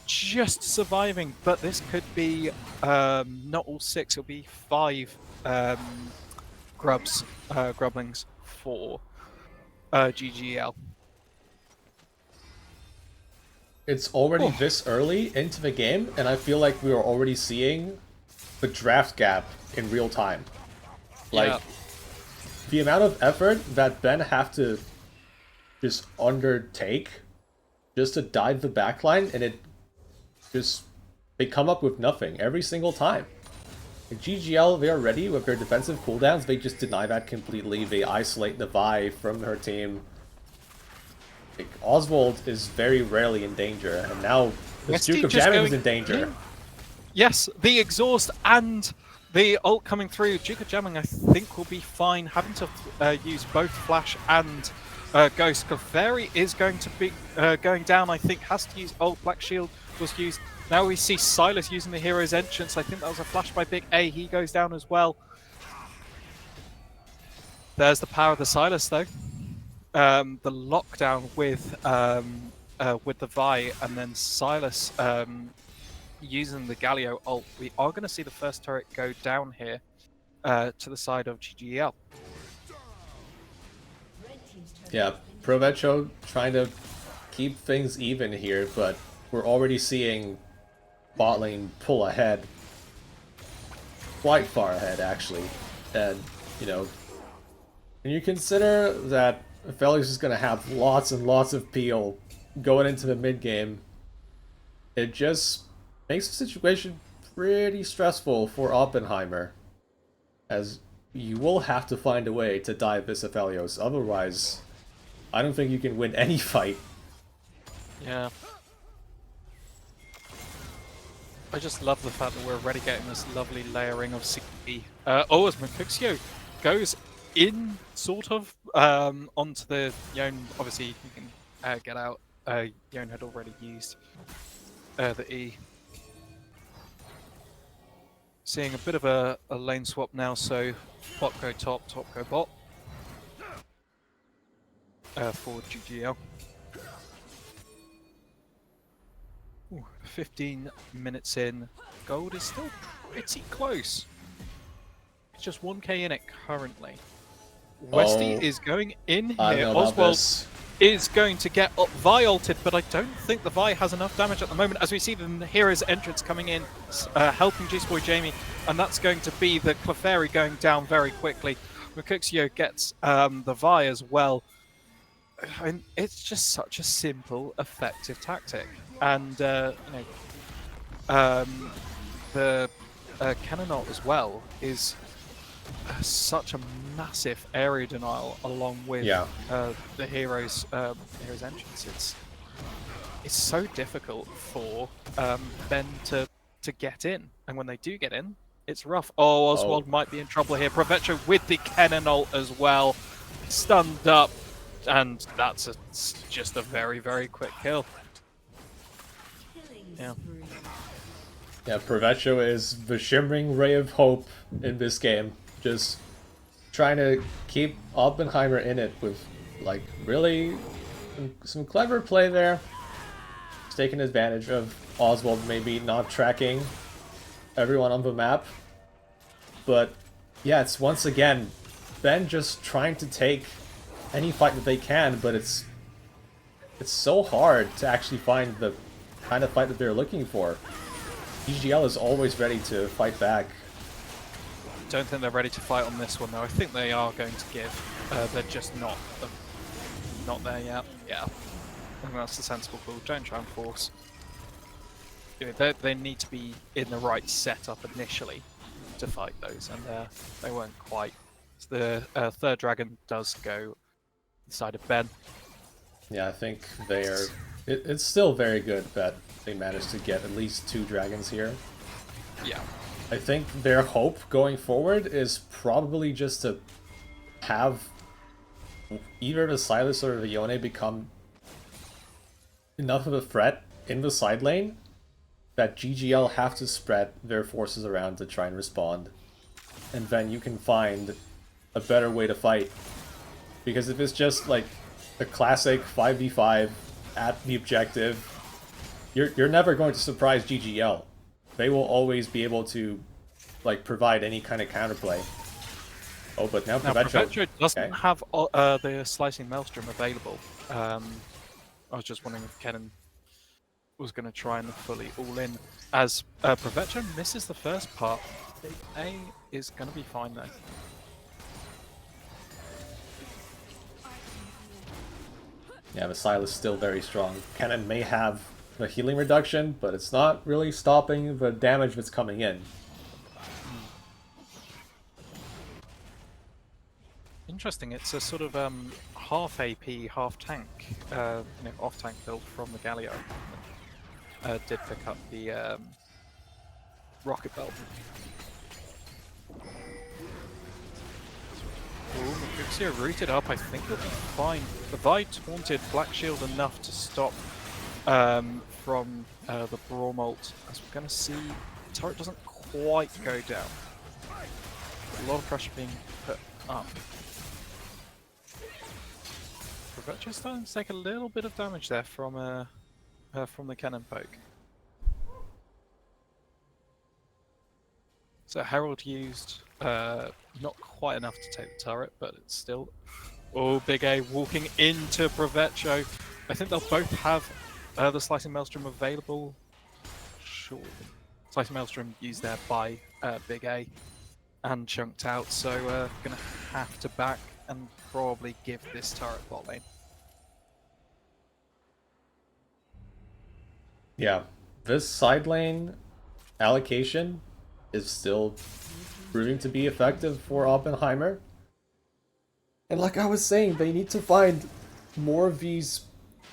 Speaker 1: Just surviving, but this could be not all 6, it'll be 5 grublings for GGL.
Speaker 2: It's already this early into the game, and I feel like we are already seeing the draft gap in real time. Like, the amount of effort that Ben have to just undertake just to dive the backline, and they come up with nothing every single time. In GGL, they are ready with their defensive cooldowns. They just deny that completely. They isolate the Vi from her team. Like, Oswald is very rarely in danger, and now the Duke of Jamming is in danger.
Speaker 1: Yes, the exhaust and the ult coming through. Duke of Jamming, I think, will be fine. Having to use both Flash and Ghost. Clefairy is going to be going down, I think. Has to use ult. Black Shield was used. Now we see Silas using the hero's entrance. I think that was a flash by Big A. He goes down as well. There's the power of the Silas, though. The lockdown with the Vi, and then Silas using the Galio ult. We are going to see the first turret go down here to the side of GGL.
Speaker 2: Yeah, Provecho trying to keep things even here, but we're already seeing bot lane pull ahead. Quite far ahead, actually. And, you know, when you consider that Felix is going to have lots and lots of peel going into the mid game, it just makes the situation pretty stressful for Opbenheimer, as you will have to find a way to dive this Aphelios. Otherwise, I don't think you can win any fight.
Speaker 1: Yeah. I just love the fact that we're already getting this lovely layering of CP. As Makuxio goes in, sort of, onto the Yone. Obviously, you can get out. Yone had already used the E. Seeing a bit of a lane swap now, so bot go top, top go bot for GGL. Ooh, 15 minutes in. Gold is still pretty close. It's just 1k in it currently. Westy is going in here. Oswald is going to get Vi ulted, but I don't think the Vi has enough damage at the moment, as we see the hero's entrance coming in, helping Juicy Boy Jamie, and that's going to be the Clefairy going down very quickly. Makuxio gets the Vi as well. it's just such a simple, effective tactic, and the Cannonalt as well is such a massive area denial along with the hero's entrance. It's so difficult for Ben to get in, and when they do get in, it's rough. Oh, Oswald might be in trouble here. Provetro with the Cannonalt as well, stunned up, and that's just a very, very quick kill. Yeah.
Speaker 2: Yeah, Provetro is the shimmering ray of hope in this game. Just trying to keep Oppenheimer in it with, like, really some clever play there. He's taking advantage of Oswald maybe not tracking everyone on the map. But, yeah, it's once again Ben just trying to take any fight that they can, but it's so hard to actually find the kind of fight that they're looking for. GGL is always ready to fight back.
Speaker 1: Don't think they're ready to fight on this one though. I think they are going to give. They're just not there yet. Yeah, I think that's the sensible call. Don't try and force. You know, they need to be in the right setup initially to fight those, and they weren't quite. So the third dragon does go inside of Ben.
Speaker 2: Yeah, I think they are. It's still very good that they managed to get at least 2 dragons here.
Speaker 1: Yeah.
Speaker 2: I think their hope going forward is probably just to have either the Silas or the Yone become enough of a threat in the side lane that GGL have to spread their forces around to try and respond. And then you can find a better way to fight. Because if it's just like the classic 5v5 at the objective, you're never going to surprise GGL. They will always be able to, like, provide any kind of counterplay. Oh, but now
Speaker 1: Provetro doesn't have the Slicing Maelstrom available. I was just wondering if Kennen was going to try and fully all in. As Provetro misses the first part, Big A is going to be fine though.
Speaker 2: Yeah, the Silas is still very strong. Kennen may have the healing reduction, but it's not really stopping the damage that's coming in.
Speaker 1: Interesting, it's a sort of half AP, half tank, off tank build from the Galio. Did pick up the rocket belt. Ooh, rooted up, I think he'll be fine. The Vi taunted Black Shield enough to stop from the Brawlmalt. As we're going to see, the turret doesn't quite go down. A lot of pressure being put up. Provetro's starting to take a little bit of damage there from the cannon poke. So Herald used not quite enough to take the turret, but it's still... Oh, Big A walking into Provetro. I think they'll both have the Slicing Maelstrom available. Sure. Slicing Maelstrom used there by Big A and chunked out, so gonna have to back and probably give this turret bot lane.
Speaker 2: Yeah, this side lane allocation is still proving to be effective for Oppenheimer. And like I was saying, they need to find more of these...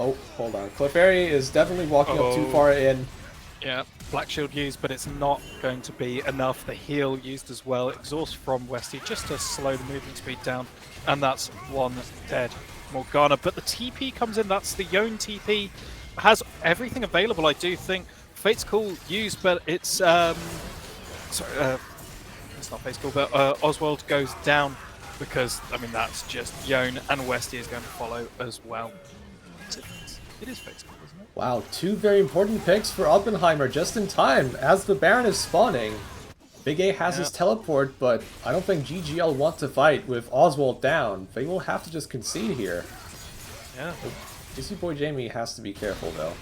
Speaker 2: Oh, hold on. Clefairy is definitely walking up too far in.
Speaker 1: Yeah, Black Shield used, but it's not going to be enough. The heal used as well. Exhaust from Westy just to slow the movement speed down. And that's one dead Morgana. But the TP comes in. That's the Yone TP. Has everything available, I do think. Fate's Call used, but it's... sorry, it's not Fate's Call, but Oswald goes down because, I mean, that's just Yone, and Westy is going to follow as well. It is Fate's Call, isn't it?
Speaker 2: Wow, 2 very important picks for Oppenheimer just in time as the Baron is spawning. Big A has his teleport, but I don't think GGL want to fight with Oswald down. They will have to just concede here.
Speaker 1: Yeah.
Speaker 2: DC Boy Jamie has to be careful though.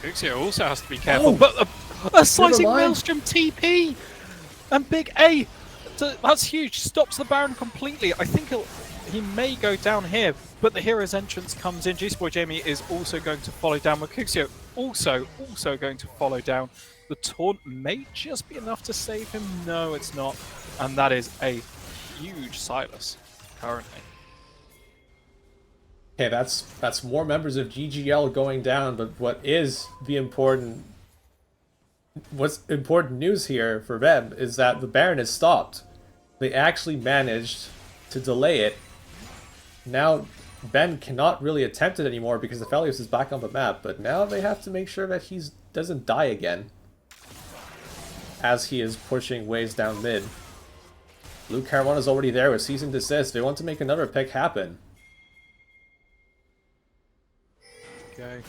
Speaker 1: Kuxio also has to be careful, but a Slicing Maelstrom TP! And Big A, that's huge, stops the Baron completely. I think He may go down here, but the hero's entrance comes in. Juicy Boy Jamie is also going to follow down. Mercutio also going to follow down. The taunt may just be enough to save him. No, it's not. And that is a huge Silas currently.
Speaker 2: Okay, that's more members of GGL going down, but what's important news here for them is that the Baron is stopped. They actually managed to delay it. Now Ben cannot really attempt it anymore because the Aphelios is back on the map, but now they have to make sure that he doesn't die again as he is pushing waves down mid. Luke Caruana is already there with cease and desist. They want to make another pick happen.
Speaker 1: Okay.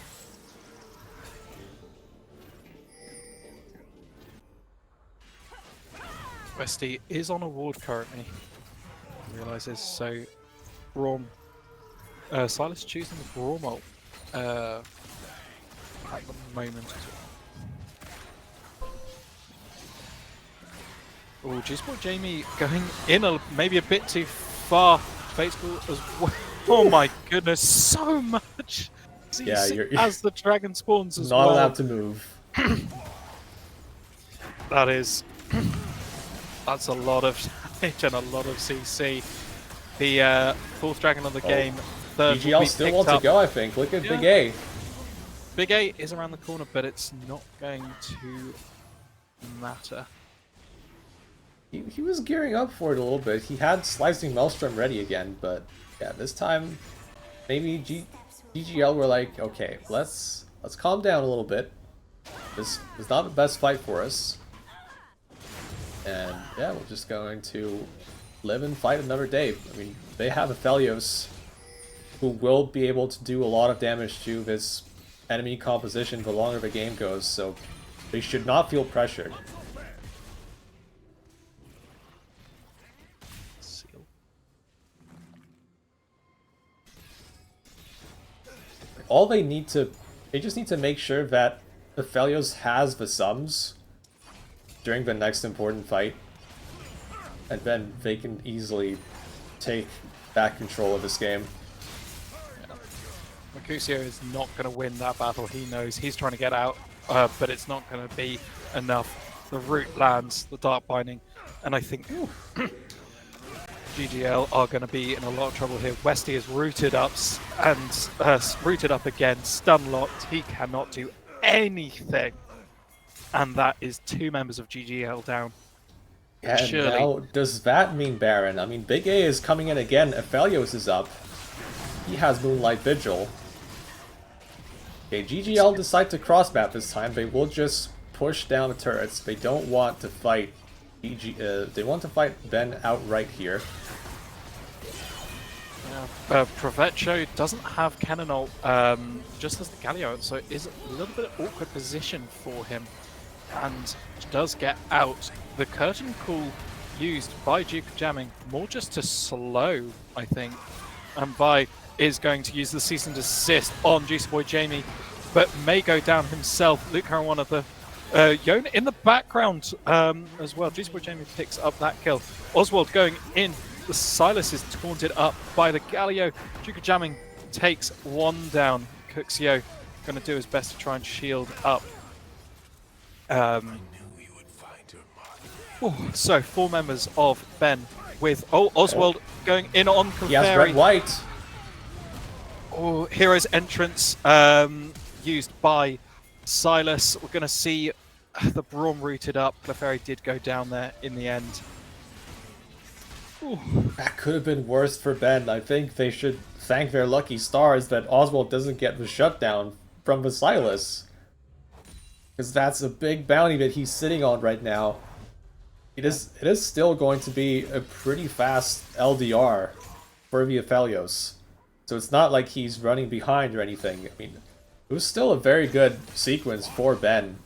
Speaker 1: Westy is on a ward currently. Realizes so. Braum. Silas choosing the Braum ult at the moment. Oh, G-Sport Jamie going in maybe a bit too far. Fateful as well. Oh my goodness, so much!
Speaker 2: Yeah, you're
Speaker 1: as the dragon spawns as
Speaker 2: not
Speaker 1: well.
Speaker 2: allowed to move.
Speaker 1: That's a lot of damage and a lot of CC. The fourth dragon of the game. Third
Speaker 2: GGL still wants to go, I think. Look at Big A.
Speaker 1: Big A is around the corner, but it's not going to matter.
Speaker 2: He was gearing up for it a little bit. He had Slicing Maelstrom ready again, but yeah, this time maybe GGL were like, okay, let's calm down a little bit. This is not the best fight for us. And yeah, we're just going to live and fight another day. I mean, they have Aphelios who will be able to do a lot of damage to this enemy composition the longer the game goes, so they should not feel pressured. All they just need to make sure that Aphelios has the sums during the next important fight, and then they can easily take back control of this game.
Speaker 1: Mercutio is not going to win that battle. He knows he's trying to get out, but it's not going to be enough. The root lands, the Dark Binding, and I think GGL are going to be in a lot of trouble here. Westy is rooted up and rooted up again, stun locked. He cannot do anything, and that is two members of GGL down.
Speaker 2: And
Speaker 1: surely.
Speaker 2: now, does that mean Baron? I mean, Big A is coming in again. Aphelios is up. He has Moonlight Vigil. Okay, GGL decide to cross map this time. They will just push down the turrets. They don't want to fight they want to fight Ben outright here.
Speaker 1: Provecho doesn't have Cannon ult, just as the Galio, so it is a little bit of awkward position for him, and does get out. The curtain call used by Duke of Jamming, more just to slow, I think, and Vi is going to use the cease and desist on Juicy Boy Jamie, but may go down himself. Luke Caron, one of the Yona in the background as well. Juicy Boy Jamie picks up that kill. Oswald going in. The Silas is taunted up by the Galio. Duke of Jamming takes one down. Cuxio going to do his best to try and shield up. So 4 members of Ben with Oswald going in on Clefairy.
Speaker 2: He has red white.
Speaker 1: Hero's entrance used by Silas. We're going to see the Braum rooted up. Clefairy did go down there in the end. Ooh.
Speaker 2: That could have been worse for Ben. I think they should thank their lucky stars that Oswald doesn't get the shutdown from the Silas. Because that's a big bounty that he's sitting on right now. It is still going to be a pretty fast LDR for the Aphelios. So it's not like he's running behind or anything. I mean, it was still a very good sequence for Ben.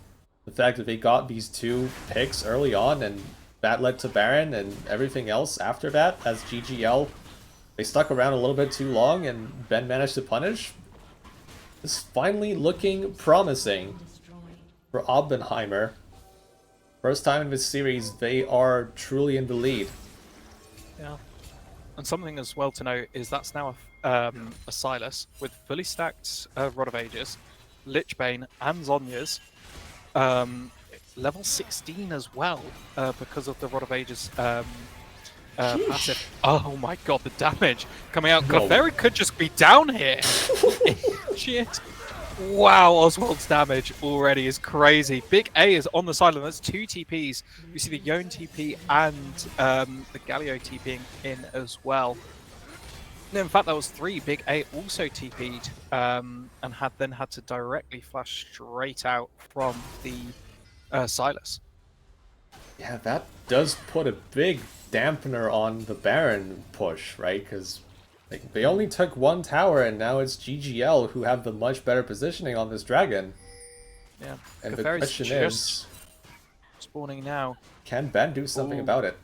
Speaker 2: The fact that they got these 2 picks early on, and that led to Baron, and everything else after that, as GGL, they stuck around a little bit too long, and Ben managed to punish. It's finally looking promising for Opbenheimer. First time in this series, they are truly in the lead.
Speaker 1: Yeah. And something as well to note is that's now a Silas with fully stacked Rod of Ages, Lichbane, and Zhonya's. Level 16 as well because of the Rod of Ages passive. Oh my god, the damage coming out.
Speaker 2: Whoa.
Speaker 1: Clefairy could just be down here. Shit. Wow, Oswald's damage already is crazy. Big A is on the sideline. That's 2 TPs. We see the Yone TP and the Galio TPing in as well. No, in fact, that was 3. Big A also TP'd and had to directly flash straight out from the Silas.
Speaker 2: Yeah, that does put a big dampener on the Baron push, right? Because like, they only took 1 tower, and now it's GGL who have the much better positioning on this dragon.
Speaker 1: Yeah,
Speaker 2: And the
Speaker 1: Clefairy's
Speaker 2: question
Speaker 1: just
Speaker 2: is,
Speaker 1: spawning now.
Speaker 2: can Ben do something
Speaker 1: Ooh.
Speaker 2: about it?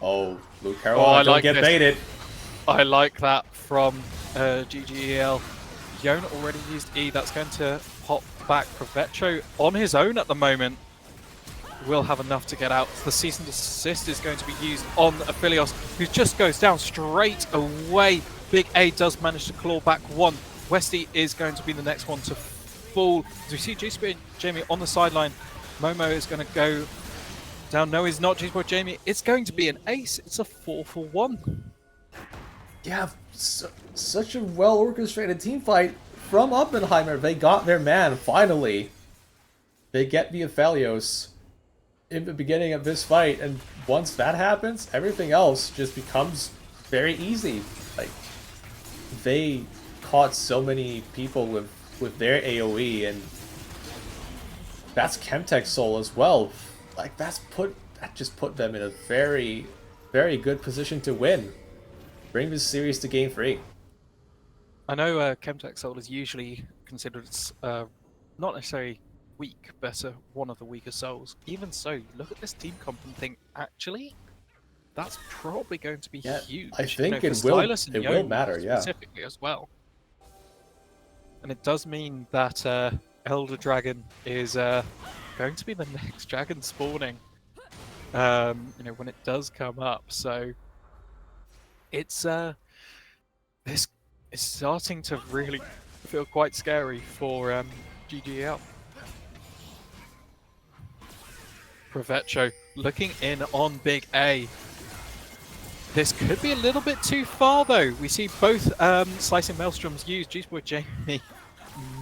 Speaker 2: Oh, Luke
Speaker 1: Oh,
Speaker 2: Carroll,
Speaker 1: I
Speaker 2: don't
Speaker 1: like
Speaker 2: get
Speaker 1: this.
Speaker 2: baited.
Speaker 1: I like that from GGEL. Yone already used E. That's going to pop back. Provetro on his own at the moment will have enough to get out. The cease and desist is going to be used on Aphelios, who just goes down straight away. Big A does manage to claw back 1. Westy is going to be the next one to fall. As we see G-Sport and Jamie on the sideline. Momo is going to go down. No, he's not. G-Sport Jamie. It's going to be an ace. It's a 4-for-1.
Speaker 2: Yeah, such a well-orchestrated team fight from Opbenheimer. They got their man, finally. They get the Aphelios in the beginning of this fight, and once that happens, everything else just becomes very easy. Like, they caught so many people with their AoE, and that's Chemtech Soul as well. Like, that just put them in a very, very good position to win. Bring this series to game 3.
Speaker 1: I know Chemtech Soul is usually considered not necessarily weak, but one of the weaker souls. Even so, you look at this team comp and think, actually, that's probably going to be huge.
Speaker 2: I think
Speaker 1: for
Speaker 2: it will.
Speaker 1: Silas and
Speaker 2: It will
Speaker 1: Yone
Speaker 2: matter, yeah.
Speaker 1: specifically as well. And it does mean that Elder Dragon is going to be the next dragon spawning. When it does come up. So it's this is starting to really feel quite scary for GGL. Provetro looking in on Big A. This could be a little bit too far though. We see both Slicing Maelstroms used. G-Sport Jamie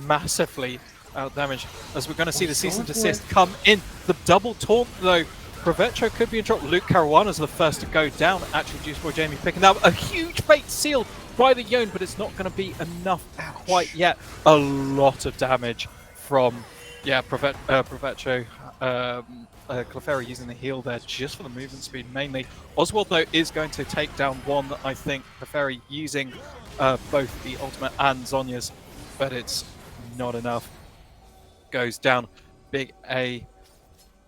Speaker 1: massively out damaged. As we're going to see the cease and desist come in. The double taunt though. Provetro could be in trouble. Luke Caruana is the first to go down. Actually, G-Sport Jamie picking up a huge fate seal by the Yone, but it's not going to be enough quite yet. A lot of damage from Provetro. Clefairy using the heal there just for the movement speed mainly. Oswald though is going to take down 1, I think. Clefairy using both the ultimate and Zhonya's, but it's not enough. Goes down. Big A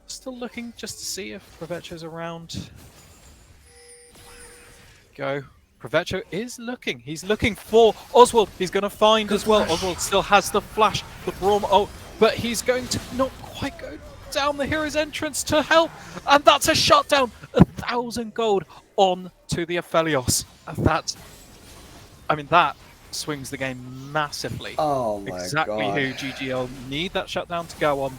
Speaker 1: still looking just to see if Provetro's around. Go. Provetro is looking. He's looking for Oswald. He's going to find as well. Oswald still has the flash, the Braum ult, but he's going to not quite go down the hero's entrance to help, and that's a shutdown. 1,000 gold on to the Aphelios. That swings the game massively.
Speaker 2: Oh my
Speaker 1: exactly
Speaker 2: god.
Speaker 1: who GGL need that shutdown to go on.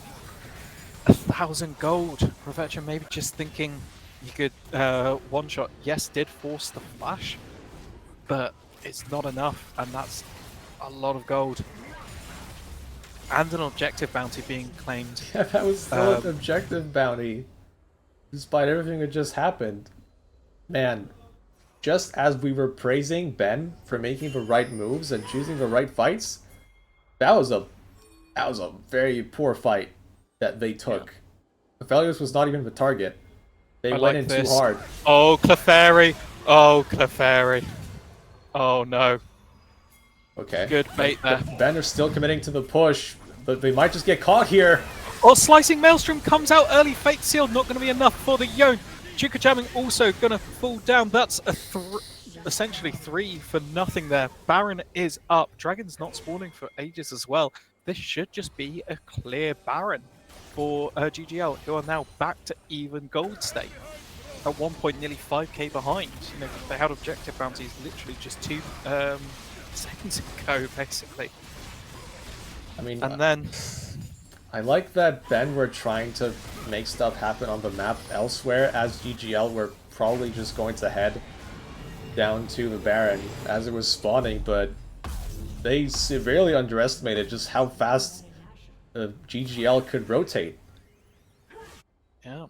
Speaker 1: 1,000 gold. Provetro maybe just thinking he could one shot. Yes, did force the flash, but it's not enough, and that's a lot of gold. And an objective bounty being claimed.
Speaker 2: Yeah, that was still an objective bounty, despite everything that just happened. Man, just as we were praising Ben for making the right moves and choosing the right fights, that was a very poor fight that they took. Aphelios was not even the target. They went in too hard.
Speaker 1: Oh, Clefairy! Oh, Clefairy! Oh no.
Speaker 2: Okay.
Speaker 1: Good bait there.
Speaker 2: Ben are still committing to the push, but they might just get caught here.
Speaker 1: Oh, Slicing Maelstrom comes out early. Fate Seal not going to be enough for the Yone. Chuka Jamming also going to fall down. That's essentially 3 for nothing there. Baron is up. Dragon's not spawning for ages as well. This should just be a clear Baron for GGL, who are now back to even gold state. at one point nearly 5k behind. You know, they had objective bounties literally just 2 seconds ago, basically.
Speaker 2: I mean,
Speaker 1: And then
Speaker 2: I like that Ben were trying to make stuff happen on the map elsewhere, as GGL were probably just going to head down to the Baron as it was spawning, but they severely underestimated just how fast GGL could rotate.
Speaker 1: yeah.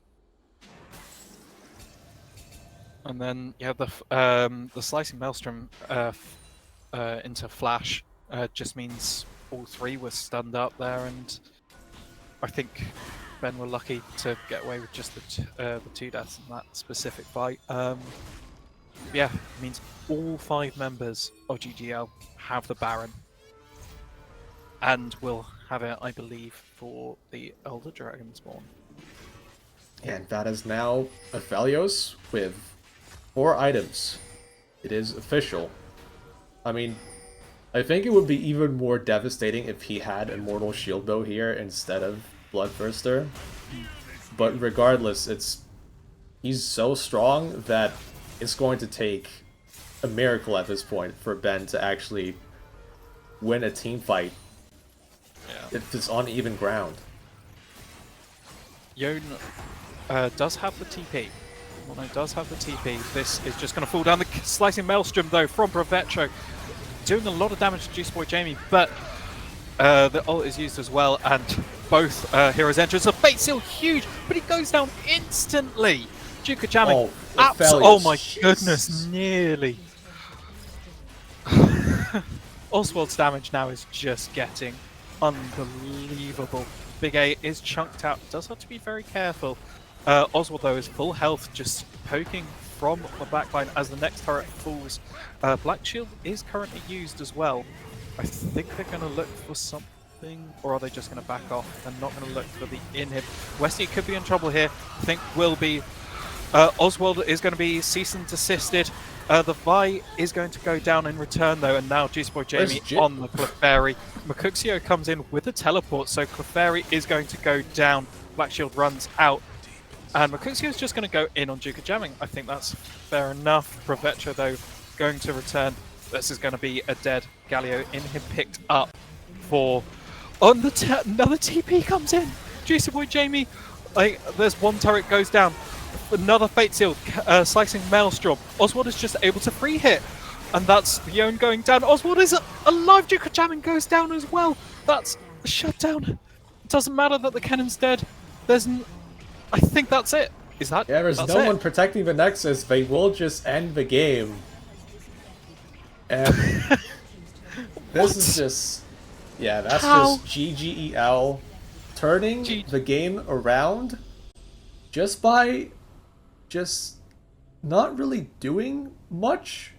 Speaker 1: And then you have the slicing maelstrom into flash just means all 3 were stunned up there, and I think Ben were lucky to get away with just the 2 deaths in that specific fight. Yeah, it means all 5 members of GGL have the Baron, and will have it, I believe, for the Elder Dragon spawn.
Speaker 2: And that is now Aphelios with 4 items. It is official. I mean, I think it would be even more devastating if he had Immortal Shield Bow here instead of Bloodthirster. But regardless, he's so strong that it's going to take a miracle at this point for Ben to actually win a team fight if it's on even ground.
Speaker 1: Yon does have the TP. Mono does have the TP. This is just going to fall down. The slicing maelstrom, though, from Provetro, doing a lot of damage to Juice Boy Jamie, but the ult is used as well, and both heroes enter. So Fate Seal, huge, but he goes down instantly. Duke jamming. Oh my goodness, nearly. Oswald's damage now is just getting unbelievable. Big A is chunked out. Does have to be very careful. Oswald, though, is full health, just poking from the backline as the next turret falls. Black Shield is currently used as well. I think they're going to look for something, or are they just going to back off? They're not going to look for the inhib. Westy could be in trouble here. I think will be. Oswald is going to be cease and desisted. The Vi is going to go down in return, though, and now Juice Boy Jamie on the Clefairy. Makuxio comes in with a teleport, so Clefairy is going to go down. Black Shield runs out, and Makuxio is just going to go in on Duke Jamming. I think that's fair enough. Provetro, though, going to return. This is going to be a dead Galio. Inhib picked up for... On the another TP comes in. Juice Boy Jamie, there's one turret goes down. Another Fate Seal, slicing Maelstrom. Oswald is just able to free hit, and that's Yon going down. Oswald is alive. Duke Jamming goes down as well. That's a shutdown. It doesn't matter that the cannon's dead. I think that's it. Is that?
Speaker 2: Yeah, there's no one protecting the Nexus. They will just end the game. And this is just... Yeah, that's just GGEL turning the game around just by not really doing much.